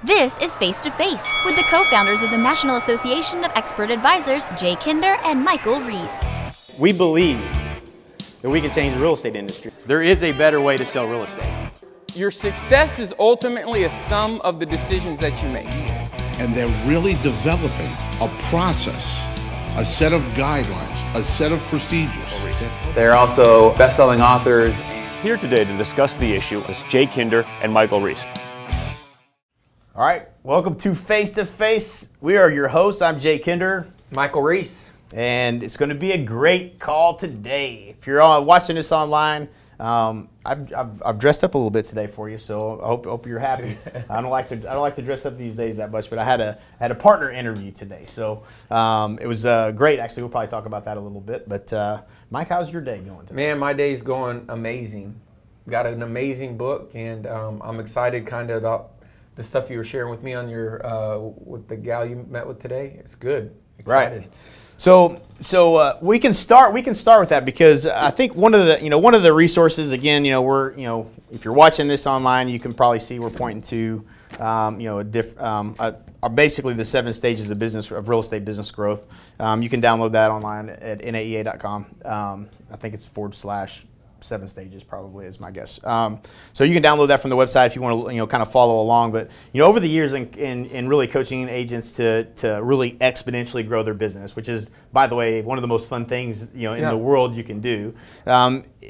This is Face to Face with the co-founders of the National Association of Expert Advisors, Jay Kinder and Michael Reese. We believe that we can change the real estate industry. There is a better way to sell real estate. Your success is ultimately a sum of the decisions that you make. And they're really developing a process, a set of guidelines, a set of procedures. They're also best-selling authors. Here today to discuss the issue is Jay Kinder and Michael Reese. All right, welcome to Face to Face. We are your hosts. I'm Jay Kinder. Michael Reese. And it's going to be a great call today. If you're watching this online, I've dressed up a little bit today for you, so I hope you're happy. I don't like to dress up these days that much, but I had a partner interview today, so it was great. Actually, we'll probably talk about that a little bit. But Mike, how's your day going today? Man, my day's going amazing. Got an amazing book, and I'm excited kind of about the stuff you were sharing with me on your with the gal you met with today. It's good. Excited. Right. So we can start with that, because I think one of the resources, again, if you're watching this online, you can probably see we're pointing to basically the 7 stages of real estate business growth. You can download that online at naea.com. I think it's /7 stages probably is my guess. So you can download that from the website if you want to kind of follow along. But over the years in really coaching agents to really exponentially grow their business, which is, by the way, one of the most fun things in the world you can do.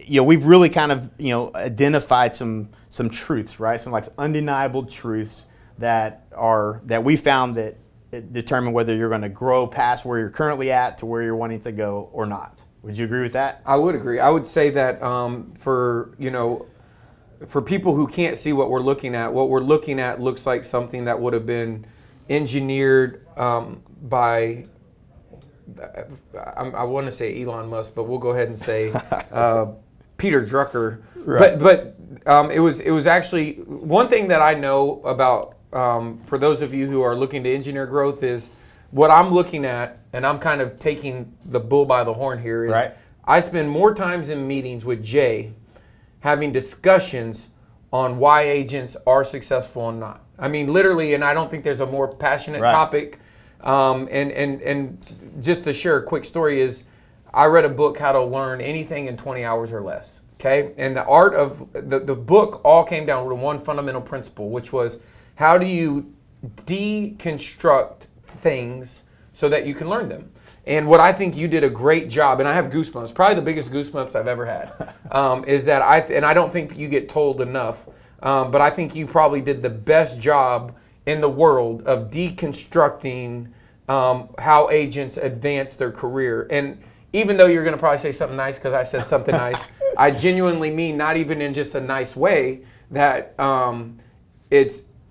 We've really kind of identified some truths, right? Some like undeniable truths that we found that determine whether you're going to grow past where you're currently at to where you're wanting to go or not. Would you agree with that? I would agree. I would say that for people who can't see what we're looking at looks like something that would have been engineered by, I want to say Elon Musk, but we'll go ahead and say Peter Drucker. Right. But it was actually one thing that I know about, for those of you who are looking to engineer growth, is what I'm looking at, and I'm kind of taking the bull by the horn here, is right. I spend more times in meetings with Jay having discussions on why agents are successful and not. I mean, literally, and I don't think there's a more passionate topic. And just to share a quick story is, I read a book, How to Learn Anything in 20 Hours or Less. Okay, and the art of the book all came down to one fundamental principle, which was, how do you deconstruct things so that you can learn them? And what I think you did a great job, and I have goosebumps, probably the biggest goosebumps I've ever had, is that I don't think you get told enough, but I think you probably did the best job in the world of deconstructing how agents advance their career. And even though you're going to probably say something nice because I said something nice, I genuinely mean, not even in just a nice way, that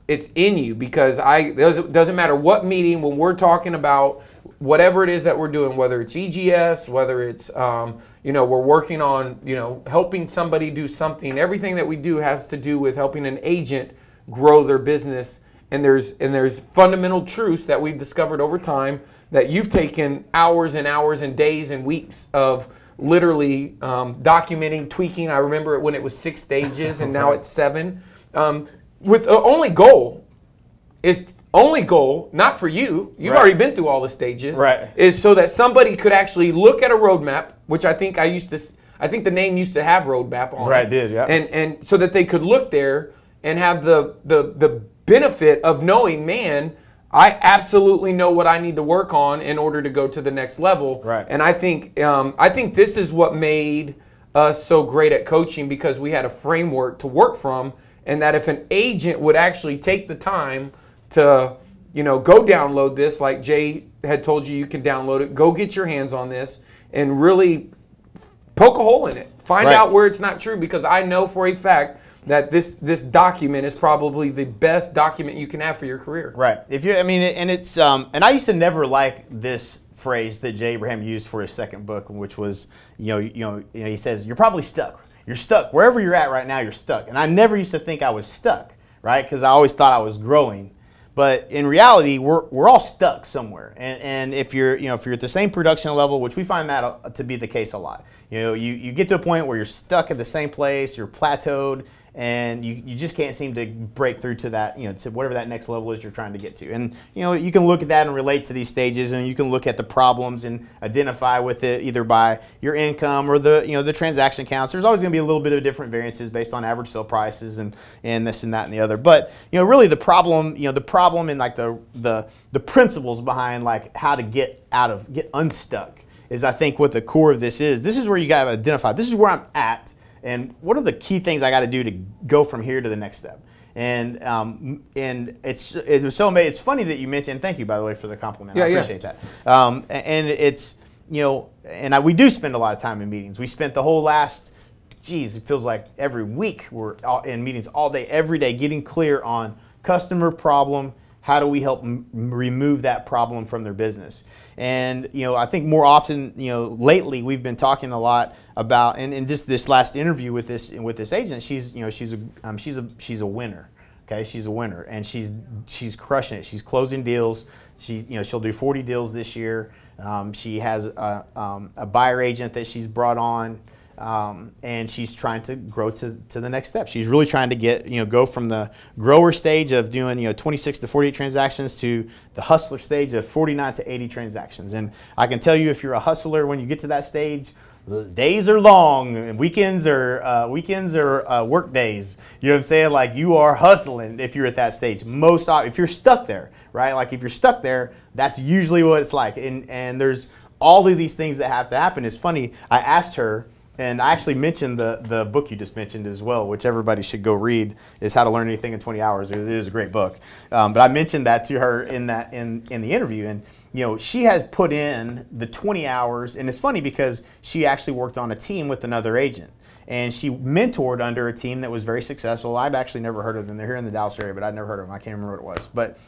it's in you, because it doesn't matter what meeting, when we're talking about whatever it is that we're doing, whether it's EGS, whether it's we're working on helping somebody do something. Everything that we do has to do with helping an agent grow their business. And there's fundamental truths that we've discovered over time that you've taken hours and hours and days and weeks of literally documenting, tweaking. I remember it when it was 6 stages and now it's 7. With the only goal, not for you. You've already been through all the stages. Right. Is so that somebody could actually look at a roadmap, which I think the name used to have roadmap on it. Right, did, yeah. And so that they could look there and have the benefit of knowing, man, I absolutely know what I need to work on in order to go to the next level. Right. And I think this is what made us so great at coaching, because we had a framework to work from. And that if an agent would actually take the time to, go download this, like Jay had told you can download it, go get your hands on this and really poke a hole in it. Find out where it's not true, because I know for a fact that this document is probably the best document you can have for your career. Right. And I used to never like this phrase that Jay Abraham used for his second book, which was, he says, you're probably stuck. You're stuck. Wherever you're at right now, you're stuck. And I never used to think I was stuck, right? Because I always thought I was growing. But in reality, we're all stuck somewhere. And if you're at the same production level, which we find that to be the case a lot, you get to a point where you're stuck at the same place, you're plateaued, and you just can't seem to break through to that, to whatever that next level is you're trying to get to. And you can look at that and relate to these stages, and you can look at the problems and identify with it either by your income or the transaction counts. There's always going to be a little bit of different variances based on average sale prices and this and that and the other. But really the problem and like the principles behind like how to get unstuck is, I think, what the core of this is. This is where you got to identify. This is where I'm at. And what are the key things I got to do to go from here to the next step? And it's funny that you mentioned. Thank you, by the way, for the compliment. I appreciate that. And it's we do spend a lot of time in meetings. We spent the whole last, it feels like every week we're in meetings all day, every day, getting clear on customer problem. How do we help remove that problem from their business? And I think more often, lately we've been talking a lot about, and just this last interview with this agent, she's a winner. Okay, she's a winner, and she's crushing it. She's closing deals. She'll do 40 deals this year. She has a buyer agent that she's brought on. And she's trying to grow to the next step. She's really trying to go from the grower stage of doing 26 to 48 transactions to the hustler stage of 49 to 80 transactions. And I can tell you, if you're a hustler, when you get to that stage, the days are long and weekends are work days. You know what I'm saying? Like, you are hustling if you're at that stage. If you're stuck there, right? Like, if you're stuck there, that's usually what it's like. And there's all of these things that have to happen. It's funny. I asked her. And I actually mentioned the book you just mentioned as well, which everybody should go read, is How to Learn Anything in 20 Hours. It is a great book. But I mentioned that to her in the interview. And she has put in the 20 hours. And it's funny because she actually worked on a team with another agent. And she mentored under a team that was very successful. I'd actually never heard of them. They're here in the Dallas area, but I'd never heard of them. I can't remember what it was. But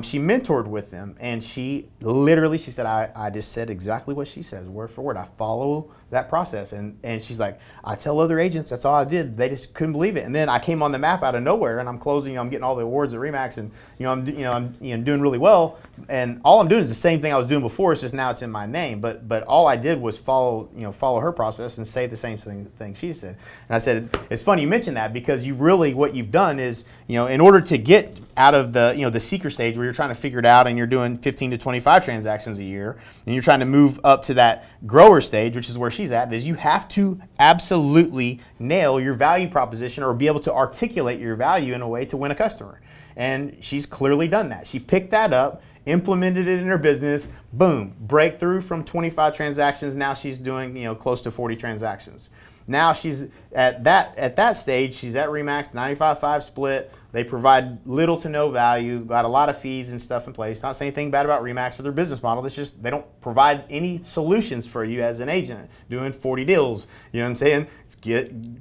she mentored with them, and she said, I just said exactly what she says, word for word. I follow that process. And she's like, I tell other agents, that's all I did. They just couldn't believe it. And then I came on the map out of nowhere, and I'm closing, I'm getting all the awards at RE/MAX, and I'm doing really well. And all I'm doing is the same thing I was doing before. It's just now it's in my name. But all I did was follow her process and say the same thing she said. And I said, it's funny you mentioned that, because what you've done is, in order to get out of the seeker stage where you're trying to figure it out and you're doing 15 to 25 transactions a year, and you're trying to move up to that grower stage, which is where she's at, is you have to absolutely nail your value proposition or be able to articulate your value in a way to win a customer. And she's clearly done that. She picked that up, implemented it in her business, boom, breakthrough from 25 transactions. Now she's doing close to 40 transactions. Now she's at that stage. She's at RE/MAX, 95-5 split. They provide little to no value, got a lot of fees and stuff in place. Not saying anything bad about RE/MAX or their business model. It's just they don't provide any solutions for you as an agent doing 40 deals. You know what I'm saying?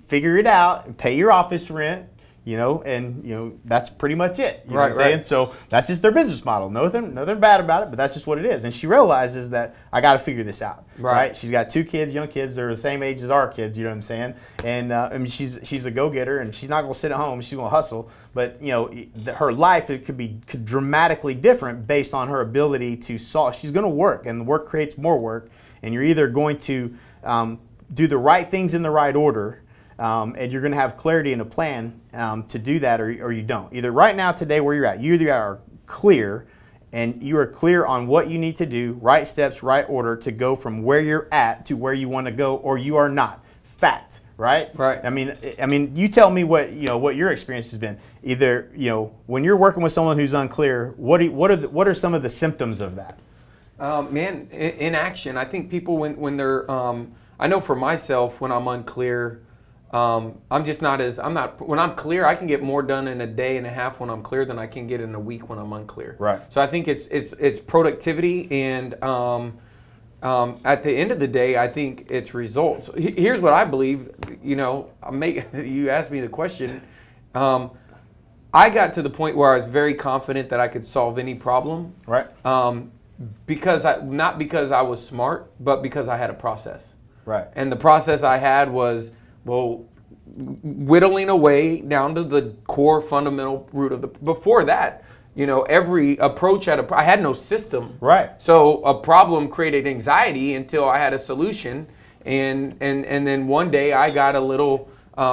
Figure it out, pay your office rent, and that's pretty much it. You know what I'm saying? So that's just their business model. Nothing bad about it, but that's just what it is. And she realizes that I got to figure this out. Right? She's got 2 kids, young kids. They're the same age as our kids. You know what I'm saying? And I mean, she's a go-getter, and she's not going to sit at home. She's going to hustle. But her life could dramatically different based on her ability to solve. She's going to work, and the work creates more work. And you're either going to do the right things in the right order. And you're going to have clarity and a plan to do that, or you don't. Either right now, today, where you're at, you either are clear, and you are clear on what you need to do, right steps, right order to go from where you're at to where you want to go, or you are not. Fact, right? Right. I mean, you tell me what your experience has been. Either when you're working with someone who's unclear, what are some of the symptoms of that? Man, inaction. I think people when they're I know for myself, when I'm unclear. When I'm clear, I can get more done in a day and a half when I'm clear than I can get in a week when I'm unclear. Right. So I think it's productivity, and at the end of the day, I think it's results. Here's what I believe. You asked me the question. I got to the point where I was very confident that I could solve any problem. Right. Not because I was smart, but because I had a process. Right. And the process I had was, whittling away down to the core fundamental root of before that, every approach I had no system. Right. So a problem created anxiety until I had a solution. And then one day I got a little,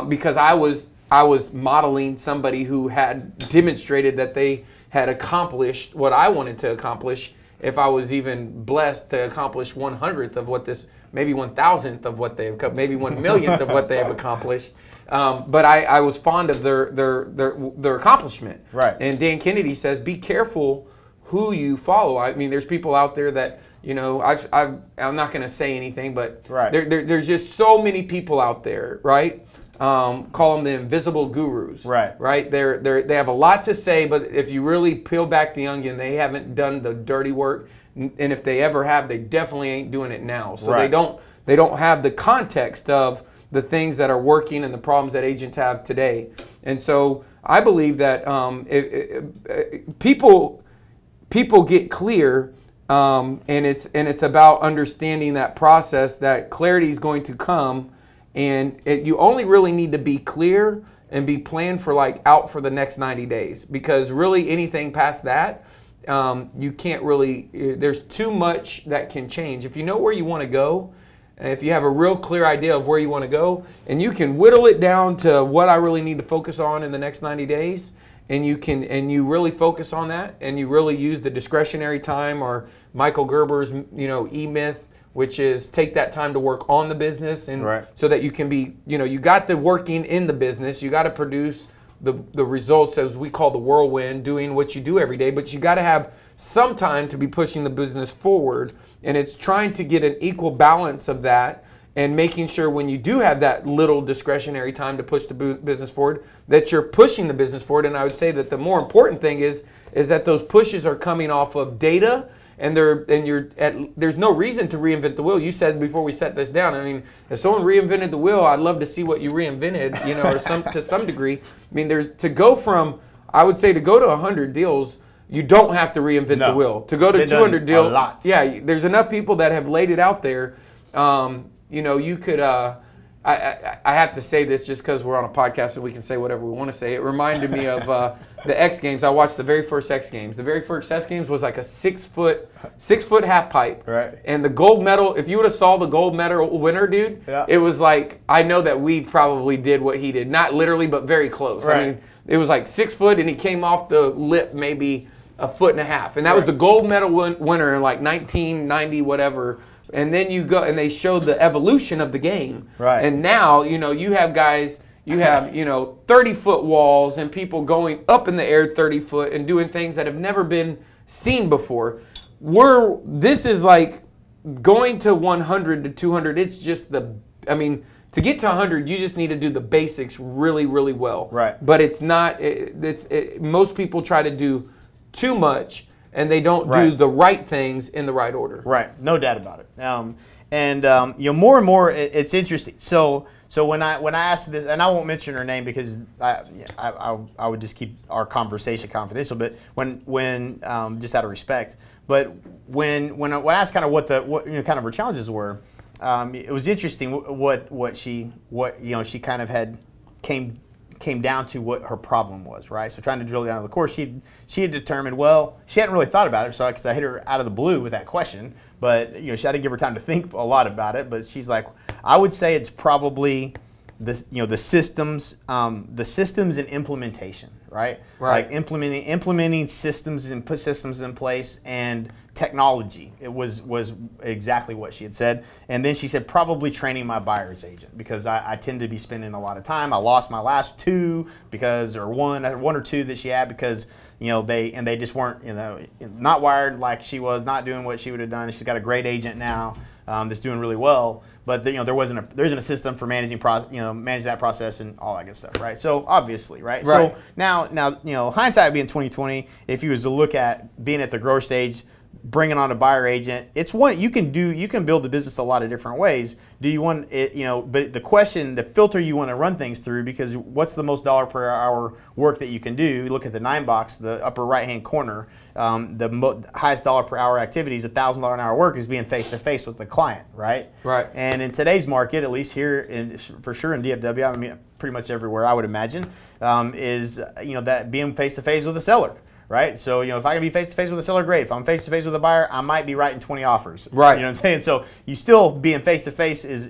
because I was I was modeling somebody who had demonstrated that they had accomplished what I wanted to accomplish. If I was even blessed to accomplish 1/100th of what this, maybe 1,000th of what they've, maybe 1,000,000th of what they have accomplished. But I was fond of their accomplishment. Right. And Dan Kennedy says, be careful who you follow. I mean, there's people out there that, you know, I'm not going to say anything, but right. there's just so many people out there, right? Call them the invisible gurus. Right. Right. They have a lot to say, but if you really peel back the onion, they haven't done the dirty work. And if they ever have, they definitely ain't doing it now. So right. they don't have the context of the things that are working and the problems that agents have today. And so I believe that people get clear, and it's about understanding that process, that clarity is going to come. And you only really need to be clear and be planned for out for the next 90 days, because really anything past that, you can't really, there's too much that can change. If you know where you want to go, if you have a real clear idea of where you want to go, and you can whittle it down to what I really need to focus on in the next 90 days, and you really focus on that, and you really use the discretionary time, or Michael Gerber's, E-Myth, which is take that time to work on the business, and right. so that you can be, you got the working in the business, you got to produce the results, as we call the whirlwind, doing what you do every day, but you got to have some time to be pushing the business forward, and it's trying to get an equal balance of that, and making sure when you do have that little discretionary time to push the business forward, that you're pushing the business forward. And I would say that the more important thing is that those pushes are coming off of data, and there's no reason to reinvent the wheel. You said before we set this down, I mean, if someone reinvented the wheel, I'd love to see what you reinvented, or to some degree. I mean, I would say to go to 100 deals, you don't have to reinvent the wheel. To go to 200 deals, yeah, there's enough people that have laid it out there. You could, I have to say this just because we're on a podcast and we can say whatever we want to say. It reminded me of the X Games. I watched the very first X Games. The very first X Games was like a 6 foot half pipe. Right. And the gold medal, if you would have saw the gold medal winner, dude, yeah. It was like, I know that we probably did what he did. Not literally, but very close. Right. I mean, it was like 6 foot, and he came off the lip maybe 1.5 foot. And that was the gold medal winner in like 1990, whatever. And then you go, and they showed the evolution of the game. Right. And now, you have guys, 30-foot walls and people going up in the air 30 foot and doing things that have never been seen before. This is like going to 100 to 200. It's just to get to 100, you just need to do the basics really, really well. Right. But it's not, most people try to do too much, and they don't do the right things in the right order. Right, no doubt about it. More and more, it's interesting. So when I asked this, and I won't mention her name because I would just keep our conversation confidential. But when just out of respect, but when I asked kind of what kind of her challenges were, it was interesting what she kind of had came down to what her problem was, right? So trying to drill down to the core, she had determined, well, she hadn't really thought about it, so because I hit her out of the blue with that question, but I didn't give her time to think a lot about it. But she's like, I would say it's probably the systems and implementation, right? Like implementing systems and put systems in place, and technology. It was exactly what she had said. And then she said probably training my buyer's agent, because I tend to be spending a lot of time. I lost my last two one or two that she had because they just weren't not wired like she was, not doing what she would have done. She's got a great agent now that's doing really well, but there isn't a system for managing manage that process and all that good stuff, right? So obviously, right? So now hindsight being 2020, if you was to look at being at the growth stage, bringing on a buyer agent, it's one you can build the business a lot of different ways. Do you want it, but the filter you want to run things through, because what's the most dollar per hour work that you can do? You look at the 9 box, the upper right hand corner, the highest dollar per hour activities, $1,000 an hour work is being face to face with the client, right? Right. And in today's market, at least here for sure in DFW, I mean pretty much everywhere I would imagine, is that being face to face with the seller. Right, so if I can be face to face with a seller, great. If I'm face to face with a buyer, I might be writing 20 offers. Right, you know what I'm saying. So you still being face to face is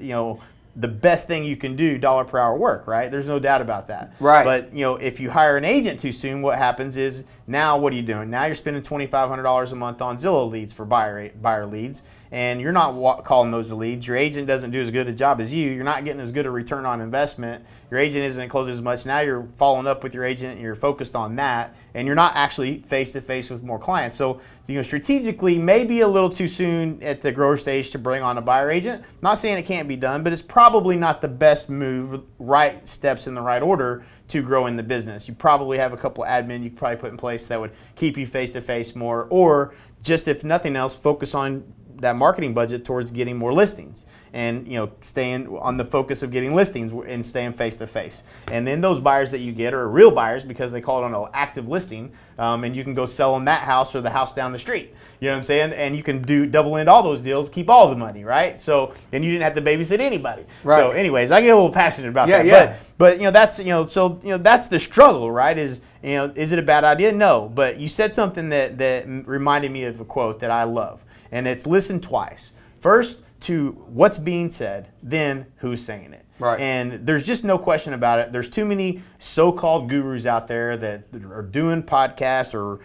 the best thing you can do, dollar per hour work, right? There's no doubt about that. Right. But if you hire an agent too soon, what happens is now what are you doing? Now you're spending $2,500 a month on Zillow leads for buyer leads, and you're not calling those the leads. Your agent doesn't do as good a job as you. You're not getting as good a return on investment. Your agent isn't closing as much. Now you're following up with your agent and you're focused on that, and you're not actually face-to-face with more clients. So strategically, maybe a little too soon at the grower stage to bring on a buyer agent. Not saying it can't be done, but it's probably not the best move, right steps in the right order to grow in the business. You probably have a couple of admin you could probably put in place that would keep you face-to-face more, or just if nothing else, focus on that marketing budget towards getting more listings, and staying on the focus of getting listings and staying face to face. And then those buyers that you get are real buyers because they call it on an active listing, and you can go sell them that house or the house down the street. You know what I'm saying? And you can double end all those deals, keep all the money, right? So, and you didn't have to babysit anybody. Right. So, anyways, I get a little passionate about that. Yeah. But that's that's the struggle, right? Is it a bad idea? No. But you said something that reminded me of a quote that I love, and it's listen twice. First, to what's being said, then who's saying it. Right. And there's just no question about it. There's too many so-called gurus out there that are doing podcasts or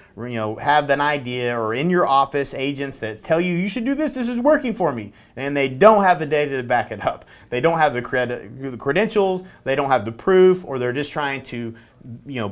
have an idea, or in your office agents that tell you should do this is working for me, and they don't have the data to back it up. They don't have the credentials, they don't have the proof, or they're just trying to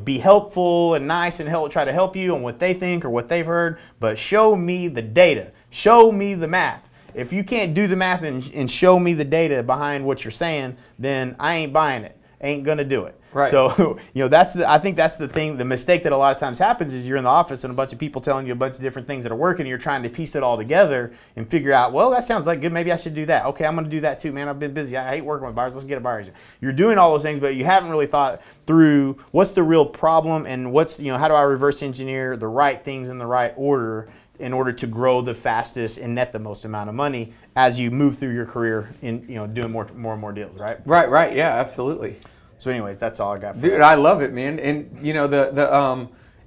be helpful and nice and try to help you on what they think or what they've heard. But show me the data. Show me the math. If you can't do the math and show me the data behind what you're saying, then I ain't buying it. Ain't gonna do it. Right. So I think that's the thing. The mistake that a lot of times happens is you're in the office and a bunch of people telling you a bunch of different things that are working, and you're trying to piece it all together and figure out, well, that sounds like good. Maybe I should do that. Okay, I'm gonna do that too, man. I've been busy. I hate working with buyers. Let's get a buyer agent. You're doing all those things, but you haven't really thought through what's the real problem and how do I reverse engineer the right things in the right order in order to grow the fastest and net the most amount of money as you move through your career in doing more and more deals, right? Right. Yeah, absolutely. So anyways, that's all I got for Dude, that. I love it, man. And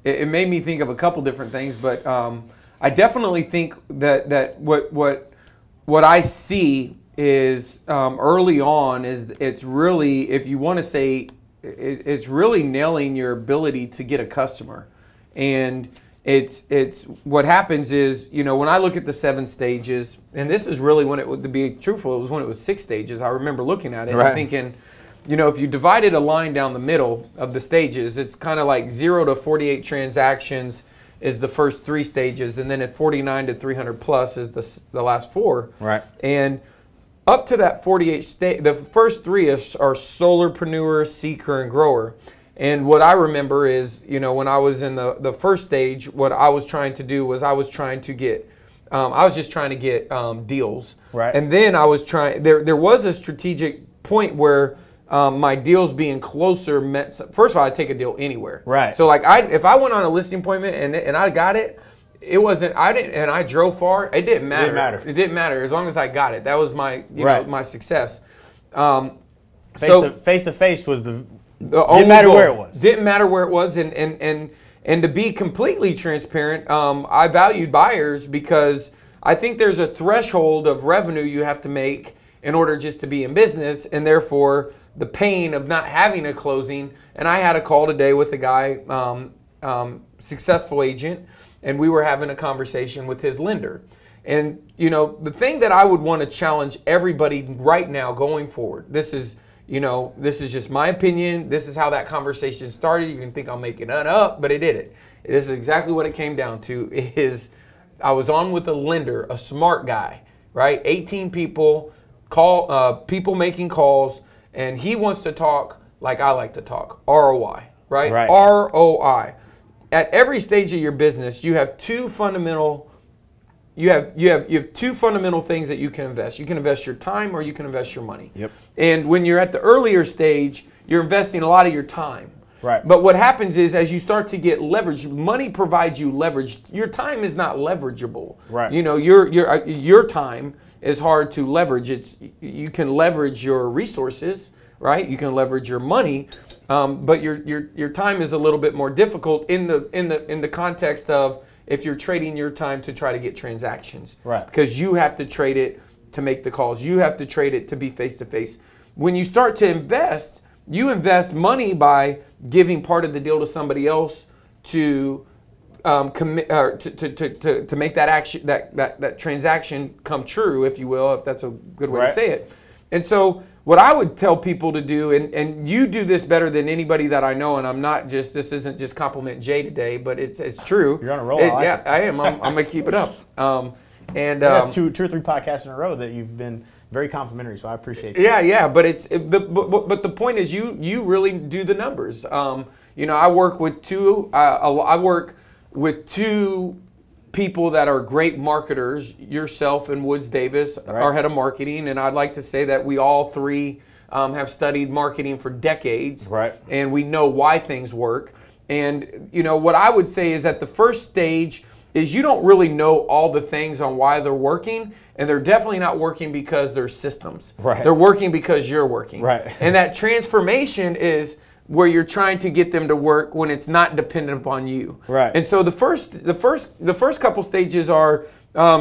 it made me think of a couple different things, but I definitely think that what I see is early on is it's really, if you want to say, it's really nailing your ability to get a customer. And it's what happens is, when I look at the 7 stages, and this is really when to be truthful, it was when it was 6 stages. I remember looking at it and thinking, if you divided a line down the middle of the stages, it's kind of like 0 to 48 transactions is the first 3 stages, and then at 49 to 300 plus is the last 4. Right. And up to that 48 stage, the first 3 are solarpreneur, seeker, and grower. And what I remember is, when I was in the first stage, what I was trying to do was I was just trying to get deals. Right. And then I was trying, there was a strategic point where my deals being closer meant, first of all, I'd take a deal anywhere. Right. So if I went on a listing appointment and I got it, and I drove far, it didn't matter. It didn't matter as long as I got it. That was my, my success. Face to face was didn't matter where it was. Didn't matter where it was, and to be completely transparent, I valued buyers because I think there's a threshold of revenue you have to make in order just to be in business, and therefore the pain of not having a closing. And I had a call today with a guy, successful agent, and we were having a conversation with his lender. And the thing that I would want to challenge everybody right now going forward, this is just my opinion. This is how that conversation started. You can think I'm making it up, but it didn't. This is exactly what it came down to. I was on with a lender, a smart guy, right? 18 people, people making calls, and he wants to talk like I like to talk, ROI, right? ROI. At every stage of your business, you have two fundamental You have two fundamental things that you can invest. You can invest your time or you can invest your money. Yep. And when you're at the earlier stage, you're investing a lot of your time. Right. But what happens is as you start to get leverage, money provides you leverage. Your time is not leverageable. Right. Your time is hard to leverage. You can leverage your resources, right? You can leverage your money, but your time is a little bit more difficult in the context of if you're trading your time to try to get transactions. Right. Because you have to trade it to make the calls. You have to trade it to be face to face. when you start to invest, you invest money by giving part of the deal to somebody else to commit to make that action that transaction come true, if you will, if that's a good way to say it. And so what I would tell people to do, and you do this better than anybody that I know, and I'm not just, this isn't just compliment Jay today, but it's true. You're on a roll. Yeah, I am. I'm gonna keep it up. That's two or three podcasts in a row that you've been very complimentary, so I appreciate that. Yeah, but but the point is, you really do the numbers. I work with two people that are great marketers, yourself and Woods Davis, our head of marketing, and I'd like to say that we all three have studied marketing for decades, and we know why things work. And what I would say is that the first stage is you don't really know all the things on why they're working, and they're definitely not working because they're systems. They're working because you're working. And that transformation is where you're trying to get them to work when it's not dependent upon you. And so the first couple stages are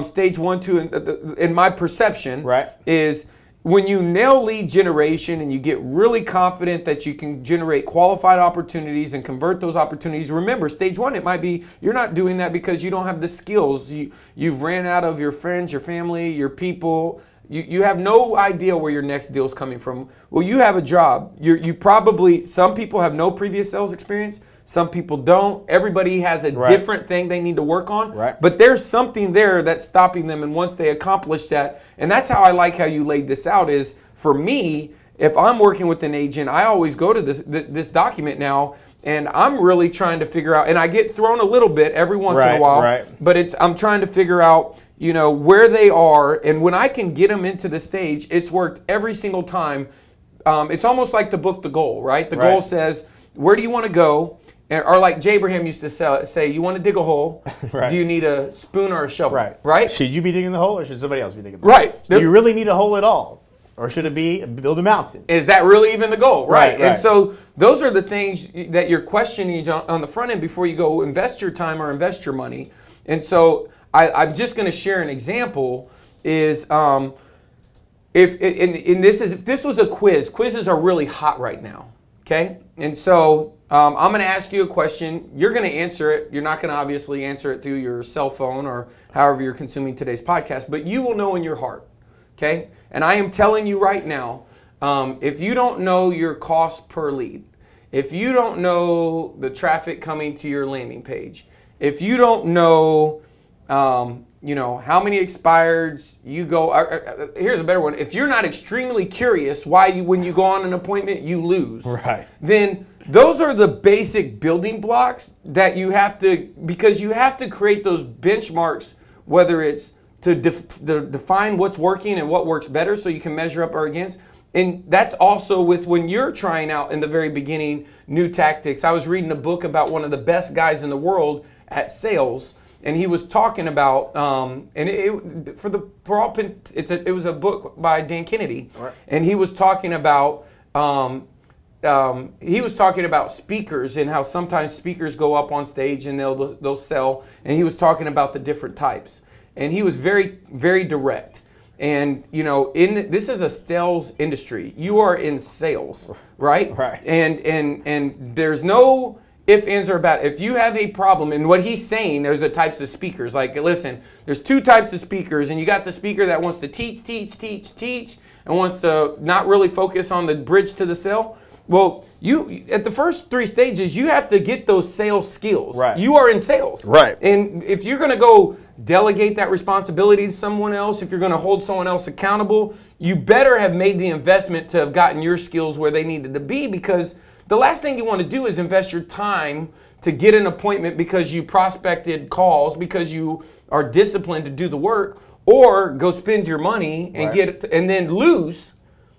stage 1, 2, in my perception, is when you nail lead generation and you get really confident that you can generate qualified opportunities and convert those opportunities. Remember, stage 1, it might be you're not doing that because you don't have the skills. You've ran out of your friends, your family, your people. You have no idea where your next deal is coming from. Well, you have a job. You probably, some people have no previous sales experience. Some people don't. Everybody has a different thing they need to work on. But there's something there that's stopping them. And once they accomplish that, and that's how I like how you laid this out, is for me, if I'm working with an agent, I always go to this document now, and I'm really trying to figure out, and I get thrown a little bit every once in a while, but I'm trying to figure out where they are, and when I can get them into the stage, it's worked every single time. It's almost like the book, The Goal, right? The goal says, where do you want to go? Or like Jay Abraham used to say, you want to dig a hole, do you need a spoon or a shovel? Should you be digging the hole, or should somebody else be digging the hole? Do you really need a hole at all? Or should it be build a mountain? Is that really even the goal? And so those are the things that you're questioning on the front end before you go invest your time or invest your money. And so I'm just going to share an example. Is if this was a quiz. Quizzes are really hot right now. Okay, and so I'm going to ask you a question. You're going to answer it. You're not going to obviously answer it through your cell phone or however you're consuming today's podcast, but you will know in your heart. Okay, and I am telling you right now, if you don't know your cost per lead, if you don't know the traffic coming to your landing page, if you don't know, how many expireds you go. Here's a better one. If you're not extremely curious why when you go on an appointment you lose, then those are the basic building blocks that you have to, because you have to create those benchmarks, whether it's to define what's working and what works better so you can measure up or against. And that's also with when you're trying out in the very beginning new tactics. I was reading a book about one of the best guys in the world at sales, and he was talking about it was a book by Dan Kennedy, and he was talking about speakers and how sometimes speakers go up on stage and they'll sell, and he was talking about the different types, and he was very, very direct. And this is a sales industry. You are in sales, right? And there's no if, ands, or about. If you have a problem, and what he's saying, there's the types of speakers. Like, listen, there's two types of speakers, and you got the speaker that wants to teach, and wants to not really focus on the bridge to the sale. Well, you at the first 3 stages, you have to get those sales skills. You are in sales. And if you're going to go delegate that responsibility to someone else, if you're going to hold someone else accountable, you better have made the investment to have gotten your skills where they needed to be, because the last thing you want to do is invest your time to get an appointment because you prospected calls, because you are disciplined to do the work, or go spend your money and and then lose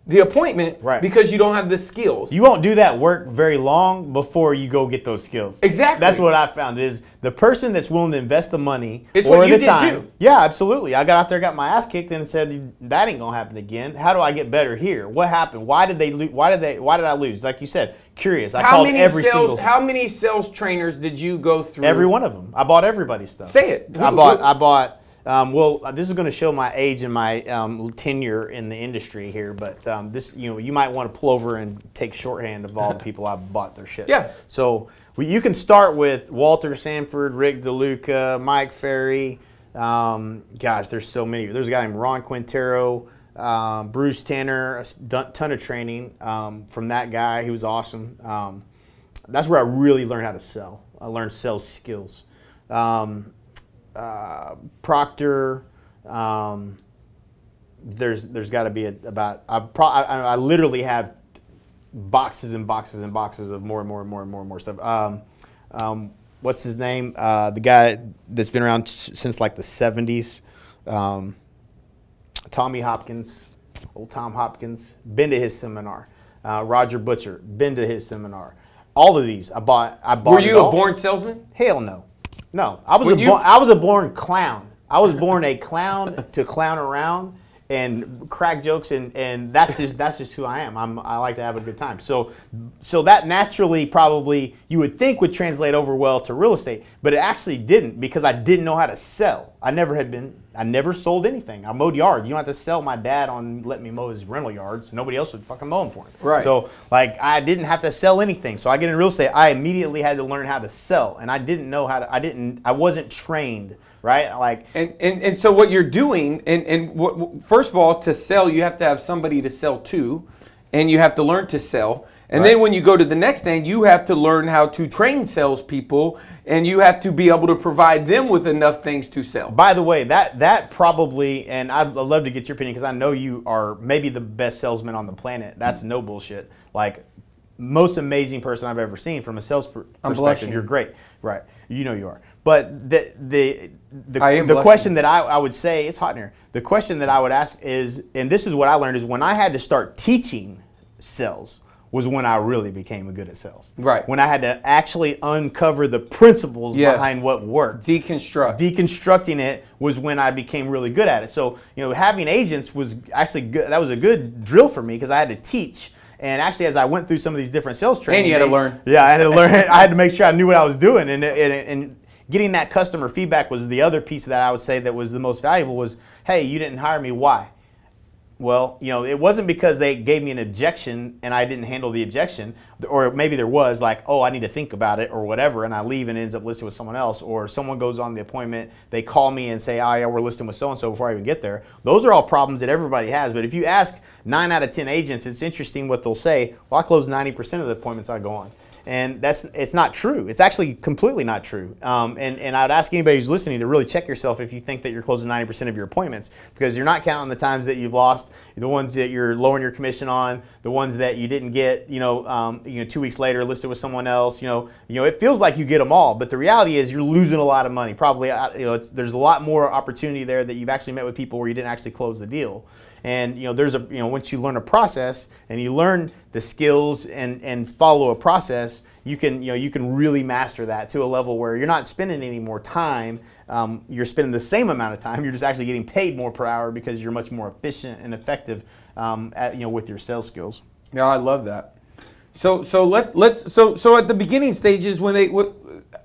the appointment because you don't have the skills. You won't do that work very long before you go get those skills. Exactly. That's what I found, is the person that's willing to invest the money it's or what you the did time. Too. Yeah, absolutely. I got out there, got my ass kicked, and said that ain't gonna happen again. How do I get better here? What happened? Why did I lose? Like you said, curious. I called every single. How many sales trainers did you go through? Every one of them. I bought everybody's stuff. Say it. I bought Well, this is going to show my age and my tenure in the industry here, but this, you might want to pull over and take shorthand of all the people I've bought their shit. Yeah. So you can start with Walter Sanford, Rick DeLuca, Mike Ferry. Gosh, there's so many. There's a guy named Ron Quintero, Bruce Tanner, a ton of training from that guy. He was awesome. That's where I really learned how to sell. I learned sales skills. Proctor, there's got to be I literally have boxes and boxes and boxes of more stuff. What's his name? The guy that's been around since like the 70s. Tommy Hopkins, old Tom Hopkins, been to his seminar. Roger Butcher, been to his seminar. All of these I bought. Were you a born salesman? Hell no. No, I was a born clown. I was born a clown to clown around and crack jokes, and that's just who I am. I like to have a good time. So that naturally probably you would think would translate over well to real estate, but it actually didn't because I didn't know how to sell. I never sold anything. I mowed yards. You don't have to sell my dad on letting me mow his rental yards. Nobody else would fucking mow them for him. Right. So like I didn't have to sell anything. So I get in real estate. I immediately had to learn how to sell, and I didn't know how to. I wasn't trained. Right. Like and so what you're doing and first of all, to sell you have to have somebody to sell to, and you have to learn to sell. And right. Then when you go to the next thing, you have to learn how to train salespeople, and you have to be able to provide them with enough things to sell. By the way, that probably, and I'd love to get your opinion because I know you are maybe the best salesman on the planet. That's no bullshit. Like, most amazing person I've ever seen from a sales perspective. You're great, right? You know you are. But the question that I would say, it's hot in here. The question that I would ask is, and this is what I learned, is when I had to start teaching sales was when I really became good at sales. Right. When I had to actually uncover the principles behind what worked. Deconstructing it was when I became really good at it. So, having agents was actually good. That was a good drill for me because I had to teach. And actually, as I went through some of these different sales trainings, and you had to learn. Yeah, I had to learn. I had to make sure I knew what I was doing, and getting that customer feedback was the other piece of that I would say that was the most valuable. Was, hey, you didn't hire me. Why? Well, it wasn't because they gave me an objection and I didn't handle the objection, or maybe there was like, oh, I need to think about it or whatever, and I leave and it ends up listed with someone else, or someone goes on the appointment, they call me and say, oh yeah, we're listing with so-and-so before I even get there. Those are all problems that everybody has, but if you ask 9 out of 10 agents, it's interesting what they'll say, well, I close 90% of the appointments I go on. And it's not true. It's actually completely not true. And I'd ask anybody who's listening to really check yourself if you think that you're closing 90% of your appointments, because you're not counting the times that you've lost, the ones that you're lowering your commission on, the ones that you didn't get, 2 weeks later listed with someone else. It feels like you get them all, but the reality is you're losing a lot of money. Probably, there's a lot more opportunity there that you've actually met with people where you didn't actually close the deal. And once you learn a process and you learn the skills and follow a process, you can really master that to a level where you're not spending any more time. You're spending the same amount of time. You're just actually getting paid more per hour because you're much more efficient and effective with your sales skills. Yeah, I love that. So at the beginning stages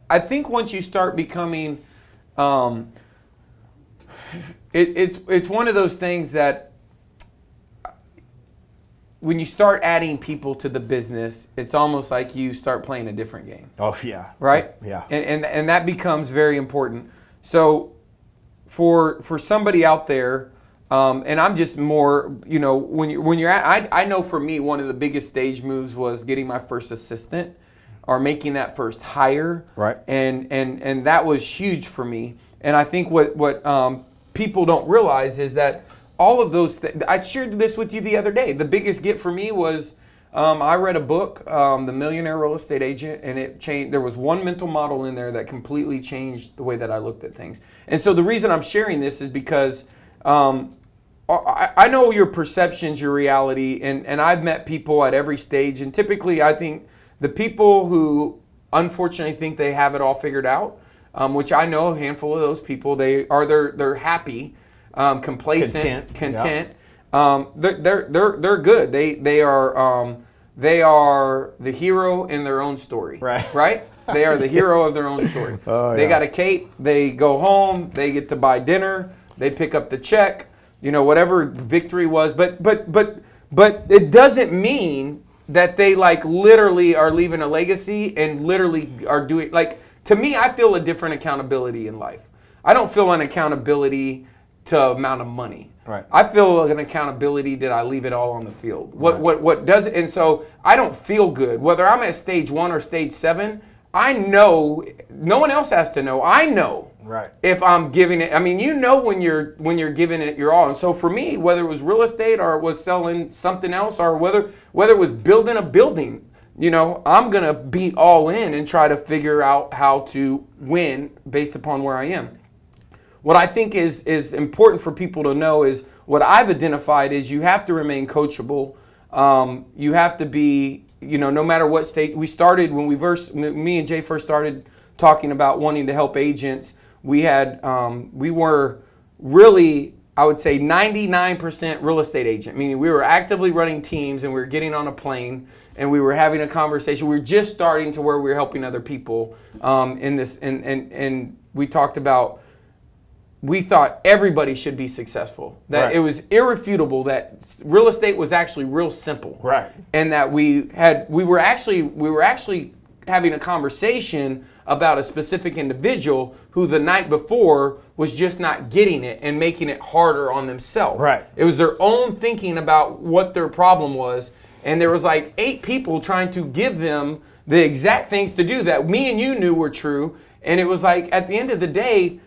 I think once you start becoming, it's one of those things that when you start adding people to the business, it's almost like you start playing a different game. Oh yeah. Right? Yeah. And that becomes very important. So for somebody out there, and I'm just more, when you're at, I know for me, one of the biggest stage moves was getting my first assistant or making that first hire. Right. And that was huge for me. And I think what people don't realize is that all of those things, I shared this with you the other day. The biggest get for me was I read a book, The Millionaire Real Estate Agent, and it changed. There was one mental model in there that completely changed the way that I looked at things. And so the reason I'm sharing this is because I know your perceptions, your reality, and I've met people at every stage. And typically, I think the people who unfortunately think they have it all figured out, which I know a handful of those people, they're happy. Complacent, content. Yeah. They're good. They are the hero in their own story. Right. Right. They are the hero of their own story. They got a cape. They go home. They get to buy dinner. They pick up the check. You know, whatever victory was. But it doesn't mean that they like literally are leaving a legacy and literally are doing like. To me, I feel a different accountability in life. I don't feel an accountability to amount of money. Right. I feel an accountability that I leave it all on the field. What does it? And so I don't feel good whether I'm at stage 1 or stage 7. I know no one else has to know. I know if I'm giving it. I mean, you know when you're giving it your all. And so for me, whether it was real estate or it was selling something else or whether it was building a building. You know, I'm going to be all in and try to figure out how to win based upon where I am. What I think is important for people to know is what I've identified is you have to remain coachable. You have to be, you know, no matter what state. We started when me and Jay first started talking about wanting to help agents. We were really, I would say 99% real estate agent, meaning we were actively running teams and we were getting on a plane and we were having a conversation. We were just starting to where we were helping other people in this. And we talked about, we thought everybody should be successful. That it was irrefutable that real estate was actually real simple. Right. And that we were actually having a conversation about a specific individual who the night before was just not getting it and making it harder on themselves. Right. It was their own thinking about what their problem was. And there was like 8 people trying to give them the exact things to do that me and you knew were true. And it was like, at the end of the day,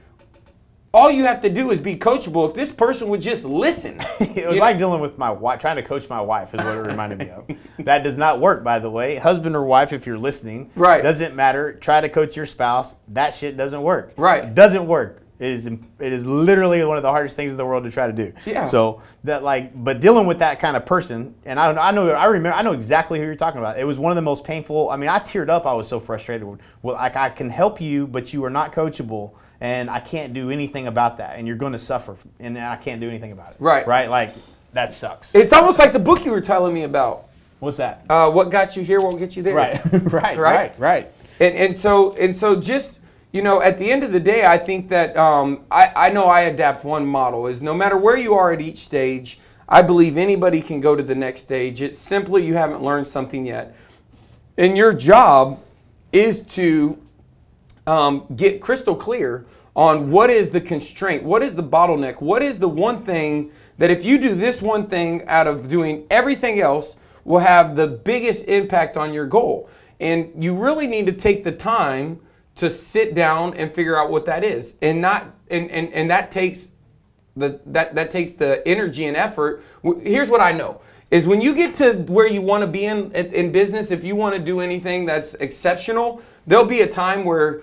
all you have to do is be coachable. If this person would just listen. It was like dealing with my wife, trying to coach my wife is what it reminded me of. That does not work, by the way. Husband or wife, if you're listening, doesn't matter. Try to coach your spouse. That shit doesn't work. Right. It doesn't work. It is literally one of the hardest things in the world to try to do. Yeah. So that but dealing with that kind of person, and I know exactly who you're talking about. It was one of the most painful. I mean, I teared up. I was so frustrated. Well, like I can help you, but you are not coachable. And I can't do anything about that, and you're going to suffer, and I can't do anything about it. Right. Right? Like, that sucks. It's almost like the book you were telling me about. What's that? What got you here won't get you there. Right. Right. And so just, you know, at the end of the day, I think that I know I adapt one model is no matter where you are at each stage, I believe anybody can go to the next stage. It's simply you haven't learned something yet. And your job is to get crystal clear on what is the constraint, what is the bottleneck, what is the one thing that if you do this one thing out of doing everything else will have the biggest impact on your goal. And you really need to take the time to sit down and figure out what that is. And that takes that takes the energy and effort. Here's what I know is when you get to where you want to be in business, if you want to do anything that's exceptional, there'll be a time where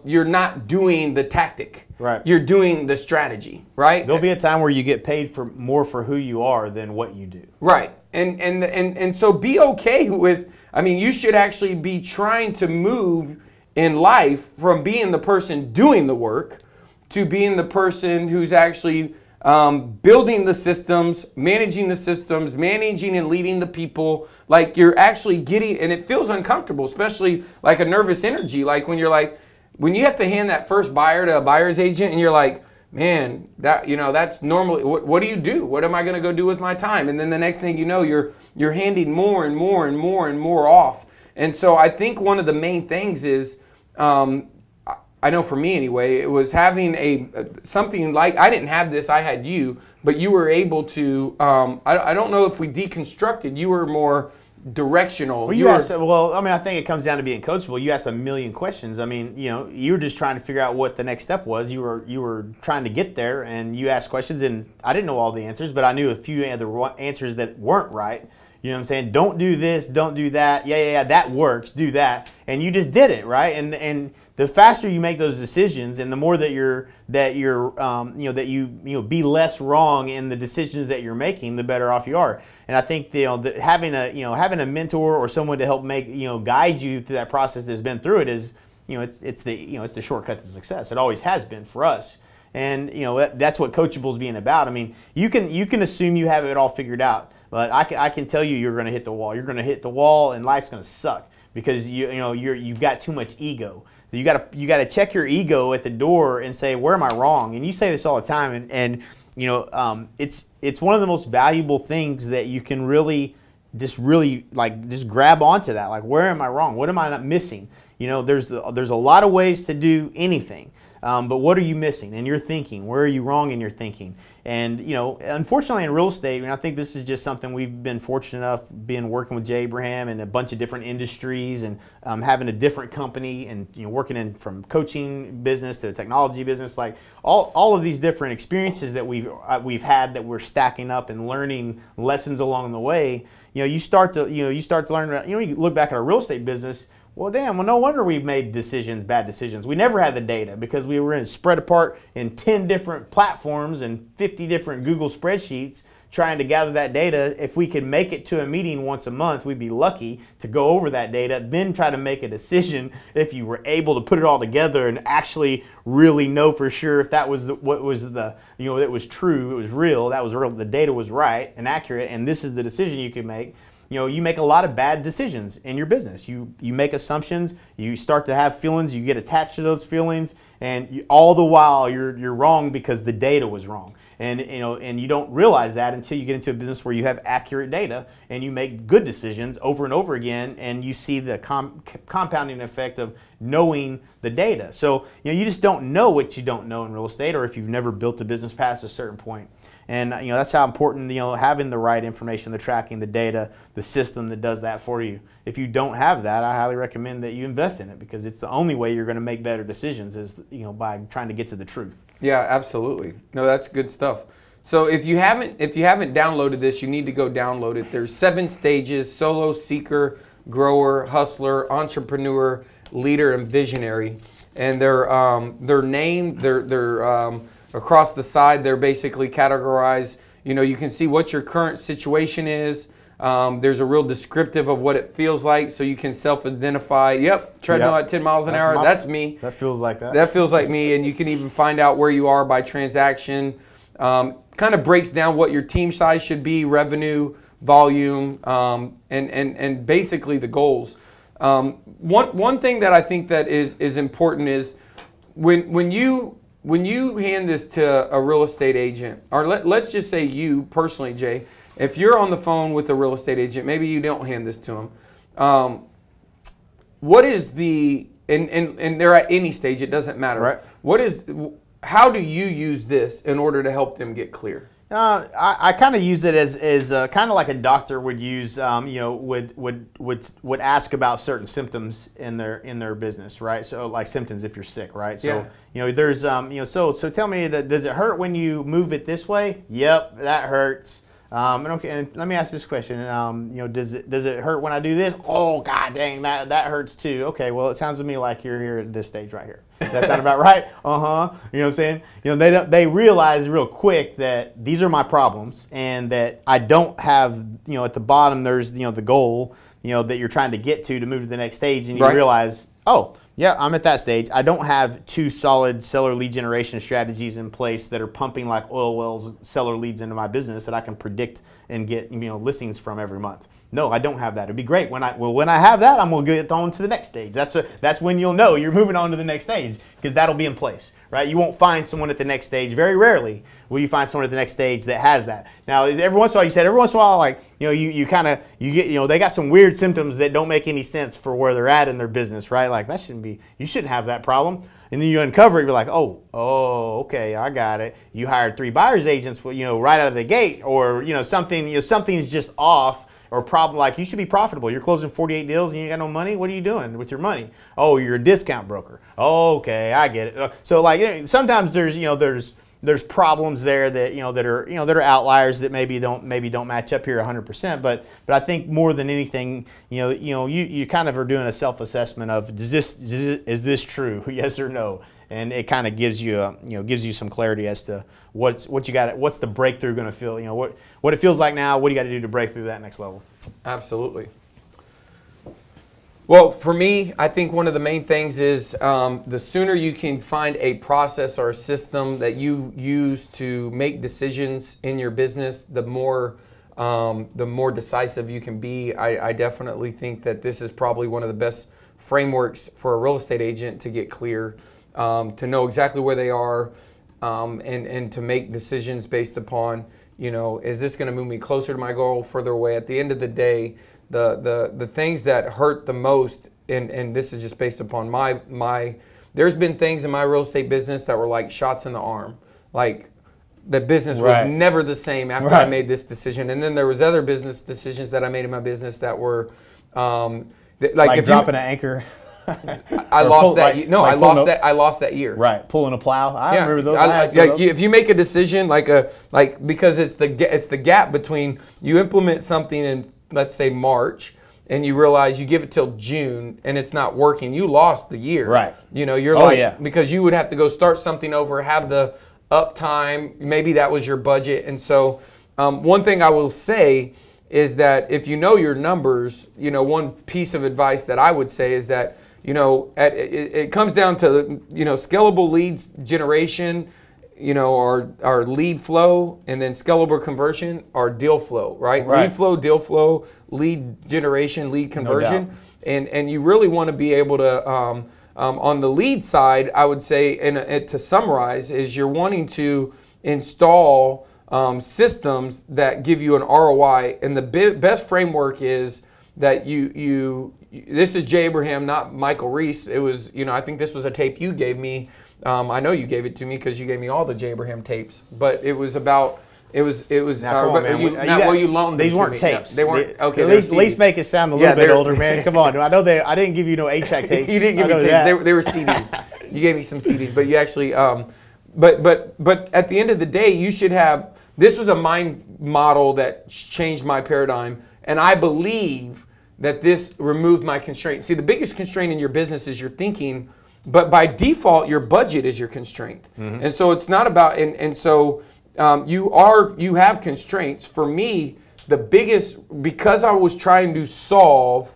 you're not doing the tactic. Right. You're doing the strategy, right? There'll be a time where you get paid more for who you are than what you do. Right. And so be okay with, I mean, you should actually be trying to move in life from being the person doing the work to being the person who's actually building the systems, managing and leading the people. Like you're actually getting, and it feels uncomfortable, especially like a nervous energy. Like when you're like, when you have to hand that first buyer to a buyer's agent and you're like, man, that, you know, that's normally, what do you do? What am I going to go do with my time? And then the next thing you know, you're handing more and more and more and more off. And so I think one of the main things is, I know for me anyway, it was having something like, I didn't have this, I had you, but you were able to, I don't know if we deconstructed, you were more directional. Well, I mean, I think it comes down to being coachable. You asked a million questions. I mean, you know, you were just trying to figure out what the next step was. You were trying to get there, and you asked questions, and I didn't know all the answers, but I knew a few other answers that weren't right. You know what I'm saying? Don't do this, don't do that. Yeah, that works. Do that, and you just did it, right? And the faster you make those decisions, and the more that you be less wrong in the decisions that you're making, the better off you are. And I think having a mentor or someone to help guide you through that process that's been through it is, it's the shortcut to success. It always has been for us. And that's what coachable is being about. I mean, you can assume you have it all figured out, but I can tell you you're going to hit the wall. You're going to hit the wall, and life's going to suck. because you've got too much ego. So you gotta check your ego at the door and say, where am I wrong? And you say this all the time, and it's one of the most valuable things that you can really just grab onto that. Like, where am I wrong? What am I not missing? There's a lot of ways to do anything. But what are you missing in your thinking? Where are you wrong in your thinking? And unfortunately in real estate, I think this is just something we've been fortunate enough being working with Jay Abraham in a bunch of different industries, and having a different company, and working in from coaching business to technology business, like all of these different experiences that we've had, that we're stacking up and learning lessons along the way. You start to learn. You look back at our real estate business. Well, no wonder we made bad decisions. We never had the data because we were spread apart in 10 different platforms and 50 different Google spreadsheets trying to gather that data. If we could make it to a meeting once a month, we'd be lucky to go over that data, then try to make a decision if you were able to put it all together and actually really know for sure if that was it was true, it was real, the data was right and accurate, and this is the decision you could make. You make a lot of bad decisions in your business. You make assumptions, you start to have feelings, you get attached to those feelings, and all the while you're wrong because the data was wrong. And you don't realize that until you get into a business where you have accurate data and you make good decisions over and over again, and you see the compounding effect of knowing the data. So you just don't know what you don't know in real estate, or if you've never built a business past a certain point. And that's how important having the right information, the tracking, the data, the system that does that for you. If you don't have that, I highly recommend that you invest in it, because it's the only way you're going to make better decisions is by trying to get to the truth. Yeah, absolutely. No, that's good stuff. So if you haven't downloaded this, you need to go download it. There's 7 stages: solo, seeker, grower, hustler, entrepreneur, leader, and visionary. And they're named, they're across the side, they're basically categorized. You can see what your current situation is. There's a real descriptive of what it feels like, so you can self-identify. Yep, treadmill at 10 miles an hour. That's me. That feels like that. That feels like me, and you can even find out where you are by transaction. Kind of breaks down what your team size should be, revenue, volume, and basically the goals. One thing that I think that is important is when you hand this to a real estate agent, or let's just say you personally, Jay. If you're on the phone with a real estate agent, maybe you don't hand this to them. What is and they're at any stage, it doesn't matter. Right. How do you use this in order to help them get clear? I kind of use it as kind of like a doctor would use, would ask about certain symptoms in their business, right? So like symptoms if you're sick, right? So there's so tell me, does it hurt when you move it this way? Yep, that hurts. And let me ask this question. Does it hurt when I do this? Oh, god dang, that hurts too. Okay, well, it sounds to me like you're here at this stage right here. That sound about right? You know what I'm saying? They realize real quick that these are my problems, and that I don't have, at the bottom there's the goal, that you're trying to get to move to the next stage, and you realize, oh, yeah, I'm at that stage. I don't have 2 solid seller lead generation strategies in place that are pumping like oil wells seller leads into my business that I can predict and get listings from every month. No, I don't have that. It'd be great when I have that, I'm gonna get on to the next stage. That's when you'll know you're moving on to the next stage, because that'll be in place, right? You won't find someone at the next stage. Very rarely will you find someone at the next stage that has that. Now, every once in a while, like you get they got some weird symptoms that don't make any sense for where they're at in their business, right? Like you shouldn't have that problem. And then you uncover it, you're like, oh, okay, I got it. You hired 3 buyer's agents, right out of the gate, or something's just off. Or problem, like you should be profitable. You're closing 48 deals and you ain't got no money. What are you doing with your money? Oh, you're a discount broker. Okay, I get it. So like sometimes there's problems there that that are outliers that maybe don't match up here 100%. But I think more than anything, you kind of are doing a self-assessment of is this true? Yes or no? And it kind of gives you some clarity as to what's the breakthrough going to feel, what it feels like now. What do you got to do to break through that next level? Absolutely. Well, for me, I think one of the main things is the sooner you can find a process or a system that you use to make decisions in your business, the more the more decisive you can be. I definitely think that this is probably one of the best frameworks for a real estate agent to get clear, to know exactly where they are, and to make decisions based upon, is this going to move me closer to my goal, further away? At the end of the day, the things that hurt the most, and this is just based upon my there's been things in my real estate business that were like shots in the arm. Like, the business was never the same after I made this decision. And then there was other business decisions that I made in my business that were like if dropping an anchor. I lost that. I lost that year. Right, pulling a plow. I remember those. If you make a decision because it's the gap between you implement something in, let's say, March, and you realize you give it till June and it's not working, you lost the year. Right. You're because you would have to go start something over, have the uptime, maybe that was your budget. And so one thing I will say is that if you know your numbers, one piece of advice that I would say is that, it comes down to, scalable leads generation, our lead flow, and then scalable conversion, our deal flow, right? Lead flow, deal flow, lead generation, lead conversion. No doubt. And you really want to be able to, on the lead side, I would say, and to summarize, is you're wanting to install systems that give you an ROI. And the best framework is that this is Jay Abraham, not Michael Reese. It was, I think this was a tape you gave me. I know you gave it to me because you gave me all the Jay Abraham tapes. But it was about, you loaned them. These to weren't me. tapes. Yeah, they weren't. Okay. At least make it sound a little bit older, man. Come on. I didn't give you no 8-track tapes. You didn't give me tapes. They were CDs. You gave me some CDs, but you actually, but at the end of the day, you should have. This was a mind model that changed my paradigm, and I believe that this removed my constraint. See, the biggest constraint in your business is your thinking, but by default, your budget is your constraint. Mm-hmm. And so it's not about, and so you have constraints. For me, the biggest, because I was trying to solve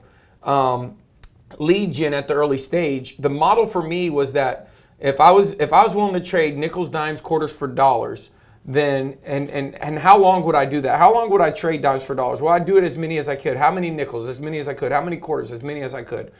lead gen at the early stage, the model for me was that if I was willing to trade nickels, dimes, quarters for dollars, then and how long would I do that? How long would I trade dimes for dollars? Well, I'd do it as many as I could. How many nickels? As many as I could. How many quarters? As many as I could.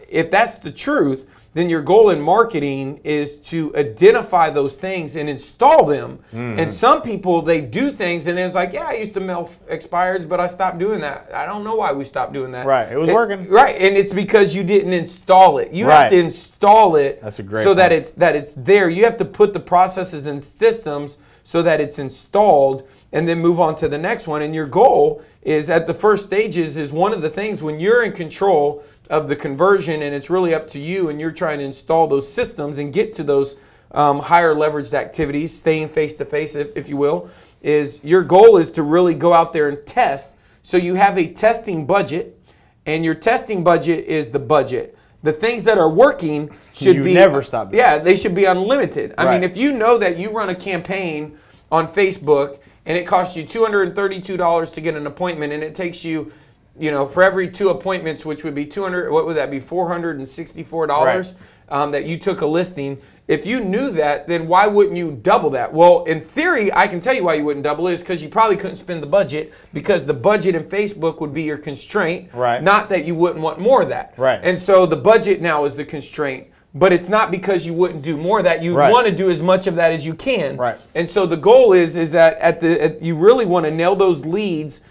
If that's the truth, then your goal in marketing is to identify those things and install them. Mm-hmm. And some people, they do things and it's like, yeah, I used to mail expireds, but I stopped doing that. I don't know why we stopped doing that. Right, it was working. Right, and it's because you didn't install it. You have to install it. That's a great so point. that it's there. You have to put the processes and systems so that it's installed, and then move on to the next one. And your goal is at the first stages is one of the things when you're in control of the conversion and it's really up to you and you're trying to install those systems and get to those higher leveraged activities, staying face to face, if you will, is your goal is to really go out there and test. So you have a testing budget, and your testing budget is the budget. The things that are working should be never stop doing. Yeah, they should be unlimited. I mean, if you know that you run a campaign on Facebook and it costs you $232 to get an appointment, and it takes you, for every 2 appointments, which would be $464 that you took a listing. If you knew that, then why wouldn't you double that? Well, in theory, I can tell you why you wouldn't double it is because you probably couldn't spend the budget, because the budget in Facebook would be your constraint, not that you wouldn't want more of that. Right. And so the budget now is the constraint, but it's not because you wouldn't do more of that. You want to do as much of that as you can. Right. And so the goal is that you really want to nail those leads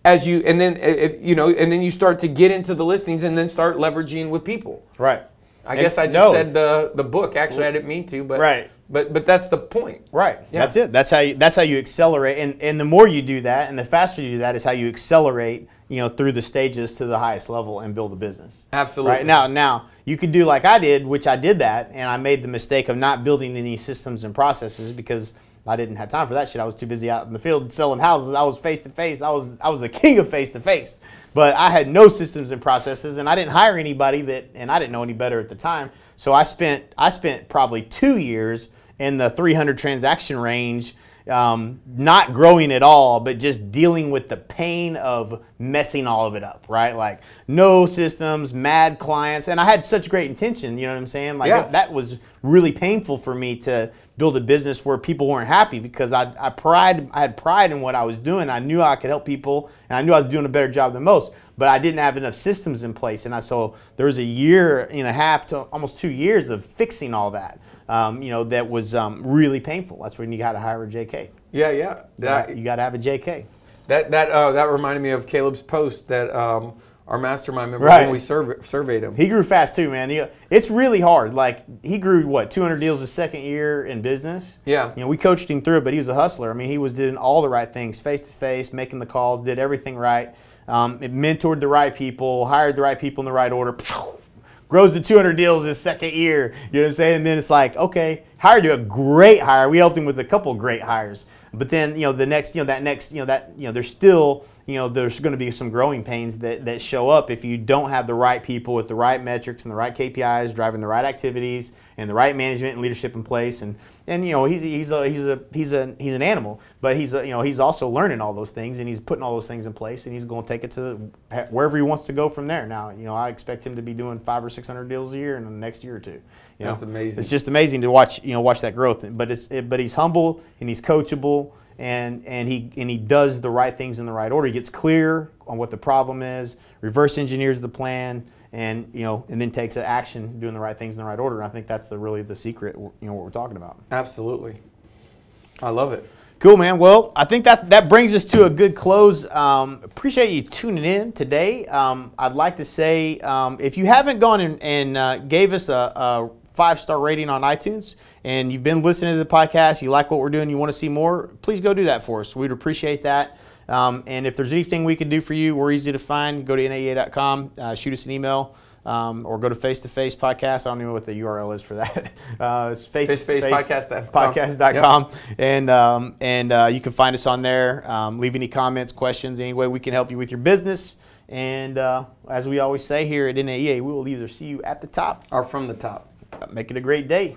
as you, and then and then you start to get into the listings and then start leveraging with people. Right. I guess I just said the book. Actually, I didn't mean to, but but that's the point. Right. Yeah. That's it. That's how you accelerate, and the more you do that, and the faster you do that, is how you accelerate. Through the stages to the highest level and build a business. Absolutely. Right now you could do like I did, which I did that, and I made the mistake of not building any systems and processes because I didn't have time for that shit. I was too busy out in the field selling houses. I was face to face. I was the king of face to face. But I had no systems and processes, and I didn't hire anybody and I didn't know any better at the time. So I spent probably 2 years in the 300 transaction range, not growing at all, but just dealing with the pain of messing all of it up, right? Like no systems, mad clients, and I had such great intention, you know what I'm saying? Like that was really painful for me to build a business where people weren't happy, because I had pride in what I was doing. I knew I could help people, and I knew I was doing a better job than most, but I didn't have enough systems in place. And so there was a year and a half to almost 2 years of fixing all that. That was really painful. That's when you got to hire a JK. Yeah. You got to have a JK. That reminded me of Caleb's post that our mastermind member, when we surveyed him. He grew fast too, man. It's really hard. Like, he grew 200 deals his second year in business. Yeah. We coached him through it, but he was a hustler. I mean, he was doing all the right things, face to face, making the calls, did everything right. It mentored the right people, hired the right people in the right order. Grows to 200 deals his second year. You know what I'm saying? And then it's like, okay, hired you a great hire. We helped him with a couple of great hires. But then, there's still, there's going to be some growing pains that show up if you don't have the right people with the right metrics and the right KPIs, driving the right activities and the right management and leadership in place. And he's an animal, but he's also learning all those things, and he's putting all those things in place, and he's going to take it to wherever he wants to go from there. Now, I expect him to be doing 500 or 600 deals a year in the next year or two. That's amazing. It's just amazing to watch that growth. But he's humble, and he's coachable, and he does the right things in the right order. He gets clear on what the problem is, reverse engineers the plan, and then takes action doing the right things in the right order. And I think that's really the secret. What we're talking about. Absolutely, I love it. Cool, man. Well, I think that brings us to a good close. Appreciate you tuning in today. I'd like to say, if you haven't gone and gave us a 5-star rating on iTunes, and you've been listening to the podcast, you like what we're doing, you want to see more, please go do that for us. We'd appreciate that. And if there's anything we can do for you, we're easy to find. Go to naea.com, shoot us an email, or go to Face to Face Podcast. I don't even know what the URL is for that. It's face-to-face-podcast.com. And you can find us on there. Leave any comments, questions, any way we can help you with your business. And as we always say here at NAEA, we will either see you at the top or from the top. Make it a great day.